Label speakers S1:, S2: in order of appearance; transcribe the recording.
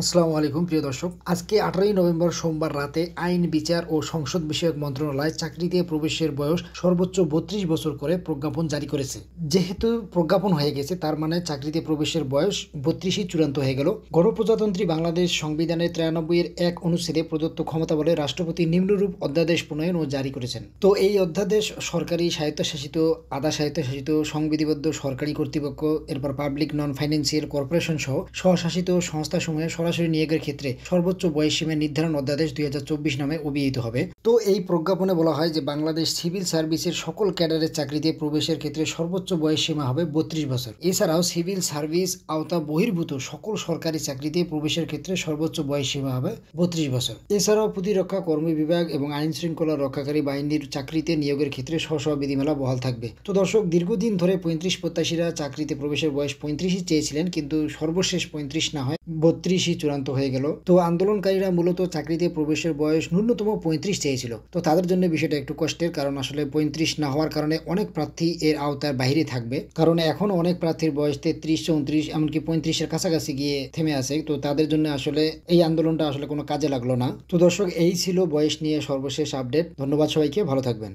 S1: আসসালামু আলাইকুম প্রিয় দর্শক, আজকে 18ই নভেম্বর সোমবার রাতে আইন, বিচার ও সংসদ বিষয়ক মন্ত্রণালয় চাকরিতে প্রবেশের বয়স সর্বোচ্চ 32 বছর করে প্রজ্ঞাপন জারি করেছে। যেহেতু প্রজ্ঞাপন হয়ে গেছে, তার মানে চাকরিতে প্রবেশের বয়স 32ই চূড়ান্ত হয়ে গেল। গণপ্রজাতন্ত্রী বাংলাদেশ সংবিধানের 93 এর 1 অনুচ্ছেদে প্রদত্ত ক্ষমতা বলে রাষ্ট্রপতি নিম্নরূপ অধ্যাদেশ প্রণয়ন ও জারি করেছেন। তো এই অধ্যাদেশ সরকারি, স্বায়ত্তশাসিত, আধা স্বায়ত্তশাসিত, সংবিধিবদ্ধ সরকারি কর্তৃপক্ষ, এরপর পাবলিক নন ফাইন্যান্সিয়াল কর্পোরেশন সহ স্বশাসিত সংস্থাসমূহে সরাসরি নিয়োগের ক্ষেত্রে সর্বোচ্চ বয়সসীমা নির্ধারণ অধ্যাদেশ 2024 নামে অভিহিত হবে। তো এই প্রজ্ঞাপনে বলা হয় যে বাংলাদেশ সিভিল সার্ভিসের সকল ক্যাডারের চাকরিতে প্রবেশের ক্ষেত্রে সর্বোচ্চ বয়সসীমা হবে 32 বছর। এছাড়াও সিভিল সার্ভিস আওতা বহির্ভূত সকল সরকারি চাকরিতে প্রবেশের ক্ষেত্রে সর্বোচ্চ বয়সসীমা হবে 32 বছর। এছাড়াও প্রতিরক্ষা কর্মী বিভাগ এবং আইন শৃঙ্খলা রক্ষাকারী বাহিনীর চাকরিতে নিয়োগের ক্ষেত্রে স্ব বিধিমালা বহাল থাকবে। তো দর্শক, দীর্ঘদিন ধরে 35 প্রত্যাশীরা চাকরিতে প্রবেশের বয়স 35ই চেয়েছিলেন, কিন্তু সর্বশেষ 35 না হয় 32ই চূড়ান্ত হয়ে গেল। তো আন্দোলনকারীরা মূলত চাকরিতে প্রবেশের বয়স ন্যূনতম 35 চেয়েছিল। তো তাদের জন্য বিষয়টা একটু কষ্টের, কারণ আসলে 35 না হওয়ার কারণে অনেক প্রার্থী এর আওতার বাইরে থাকবে। কারণ এখন অনেক প্রার্থীর বয়স 33, 34, এমনকি 35-এর কাছাকাছি গিয়ে থেমে আছে। তো তাদের জন্য আসলে এই আন্দোলনটা আসলে কোনো কাজে লাগলো না। তো দর্শক, এই ছিল বয়স নিয়ে সর্বশেষ আপডেট। ধন্যবাদ সবাইকে, ভালো থাকবেন।